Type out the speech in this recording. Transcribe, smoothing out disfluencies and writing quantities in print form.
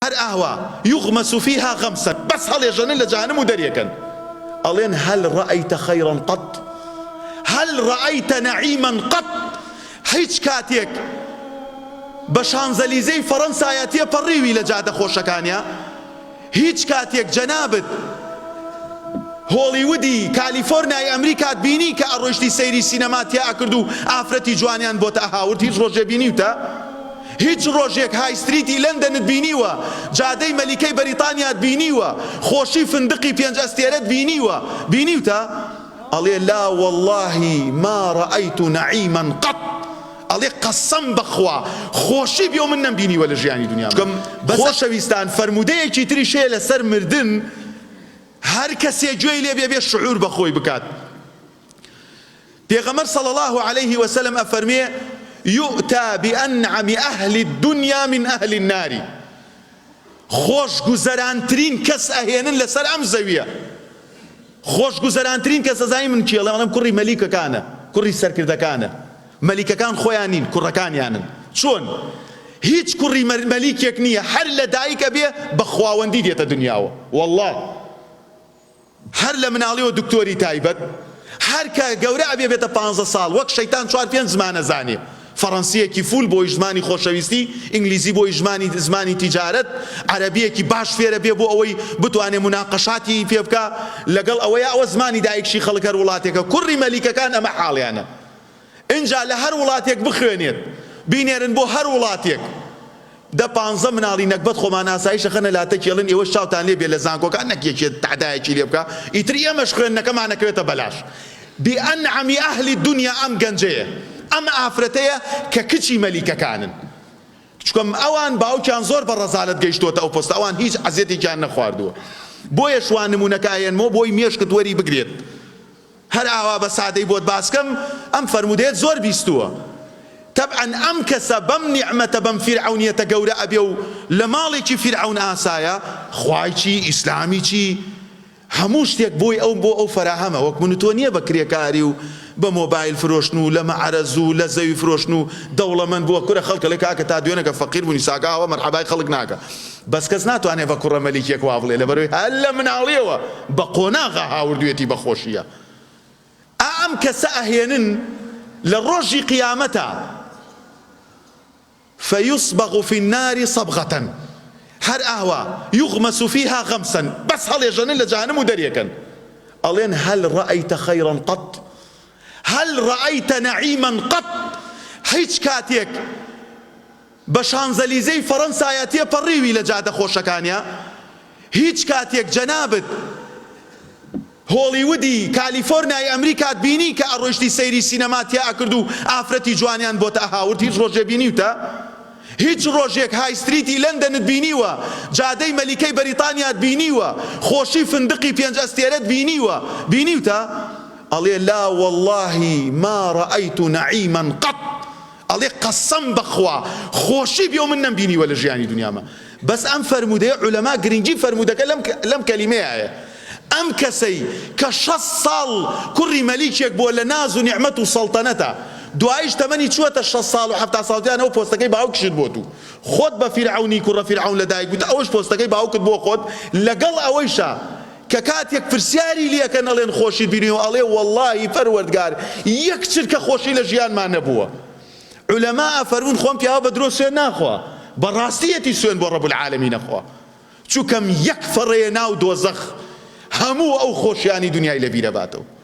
هر أهوى يغمس فيها غمسا بس هل يجنن لجهنم ودريكا ألين هل رأيت خيرا قط هل رأيت نعيما قط هيج كاتيك بشانزليزي فرنسا ياتي بريوي لجادة خوشكانيا هيج كاتيك جنابت هوليوودي كاليفورنيا أمريكا بيني كأروشتي سيري سينمات يا أكردو أفرتي جوانيان بوتا هاورد هيج روجي بينيوتا هیچ ڕۆژێک های ستریتی لندنت بینیوە جادەی مەلیکەی بەریتانیات بینیوە خۆشی فندقی پێنج ئەستێرەت بینیوتە ئەڵێ لا والله ما رأيت نعيما قط ئەڵێ قەسەم بەخوا خۆشی بێ و من نەمبینیوە لە ژیانی دنیا خۆشەویستان فەرمودەیەکی تریش هەیە لەسەر مردن هەر کەسێ گوێی لێ بێ شعور بەخۆی بکات پێغەمبەر صلی الله عليه وسلم ئەفەرمێ يؤتى بأنعم أهل الدنيا من أهل النار خوش گوزرانترین کس اهێنن لەسەر ئەم زەویە خۆش گوزەرانترین کەس ئەزانی من کێڵێ ئەڵێم کوڕی مەلیکەکانە کوڕی سەرکردەکانە مەلیکەکان خۆیانین کوڕەکانیانن چۆن هیچ کوڕی مەلیکێک نییە هەر لە دایکە بێ بە خواوەندی دێتە دنیاوە والله هەر لە مناڵیەوە دکتۆری تایبەت هەر کە گەورە ئەبێ بێتە 15 ساڵ وەک شەیتان 4-5 زمانە زانێ فەڕەنسیەکی فول بۆی ژمانی خۆشەویستی ئینگلیزی بۆی زمانی تیجارەت عەرەبیەکی باش فێرە بێ بۆ ئەوەی بتوانێ مناقەشاتی پێ بکە لەگەڵ ئەوەیە ئەوە زمانی دایکشی خەڵک هەر وڵاتێکە کوڕی مەلیکەکان ئەمە حاڵیانە ئینجا لە هەر وڵاتێک بخوێنێت بینێرن بۆ هەر وڵاتێک دە 15 مناڵی نەکبەت خۆمان ئاساییشە خەنە لاتە کێڵن ئێوە شاوتان لێ بێ لە زانکۆکان نەکێکێت تعدایەکی لێ بکە ئیتری ئەمەش خوێندنەکەمانەکەوێتە بەلاش بأنعم أهل الدنيا أم گەنجەیە ئەم ئافرەتەیە کە کچی مەلیکەکانن چکۆم ئەوان باوکیان زۆر بە ڕەزالەت گەیشتوتە ئەو پۆستە ئەوان هیچ عەزیەتێکیان نەخواردووە بۆیە شوان نمونەکایەنمەوە بۆی مێشکت وەری بگرێت هەر ئاوا بە سادەی بۆت باسکەم ئەم فەرمودەیەت زۆر بیستووە طبعا ئەم کەسە بەم نیعمەتە بەم فیرعەونیەتە گەورە ئەبێ و لە ماڵێکی فیرعەون ئاسایە خوای چی ئیسلامی چی هەموو شتێک بۆی بۆ ئەو فەراهەمە وەک من تۆ نییە بە کرێکاری و بە مۆبایل فرۆشتن و لە مەعرەز و لە زەوی فرۆشتن و دەوڵەمەند بووە کورە خەڵکە لێ کاکە تا دوێنەکە فەقیر بوونی ساگاوە مەرحەبای خەڵک ناکە بەس کەس ناتوانێت بە کوڕە مەلیکێک وا بڵێ لەبەرەوەی هەر لە مناڵیەوە بە قۆناغا هاوردوێتی بەخۆشیە ئەم کەسە ئەهێنن لە ڕۆژی قیامەتە فيصبغ في النار صبغة هر أهوى يغمس فيها غمسا بس هل يجنن لجهنم ودريكا ألين هل رأيت خيرا قط هل رأيت نعيما قط هيج كاتيك بشانزليزي فرنسا ياتي بريوي لجادة خوشكانيا هيج كاتيك جنابت هوليوودي كاليفورنيا أمريكا بيني كأروشتي سيري سينمات يا أكردو أفرتي جوانيان بوتا هاورد هيج روجي بينيوتا هیچ ڕۆژێک های ستریتی لندنت بینیوە جادەی مەلیکەی بەریتانیات بینیوە خۆشی فندقی پێنج ئەستێرەت بینیوتە ئەڵێ لا والله ما رأيت نعيما قط ئەڵێ قەسەم بەخوا خۆشی بێ و من نەمبینیوە لە ژیانی دنیامە بەس ئەم فەرمودەیە عولەما گرنگی فەرمودەکە لەم کەلیمەیە ئەم کەسەی کە 6 ساڵ کوڕی مەلیکێک بۆ لە ناز و نیعمەت و سەڵتەنەتە دوایش تەمەنی چووەتە 6 ساڵ و 7 ساڵیان ئەو پۆستەکەی باوکشت بۆ تو خۆت بە فیرعەونی کوڕە فیرعەون لەدایک بوویت ئەوەش پۆستەکەی باوکت بۆ خۆت لەگەڵ ئەوەیشە کە کاتێک پرسیاری لێکە نەڵێن خۆشیت بینی و ئەڵێ وەڵڵاهی پەروەردگار یەک چرکە خۆشی لە ژیانمان نەبووە عولەما ئەفەرمون خۆم پیاوە بە درۆ سوێن ناخوا بەڕاستیەتی سوێن بۆ ڕەب العالەمین نەخوا چووکەم یەک فەڕەیە ناو دۆزەخ هەموو ئەو خۆشیانی دنیای لەبیرە باتەوە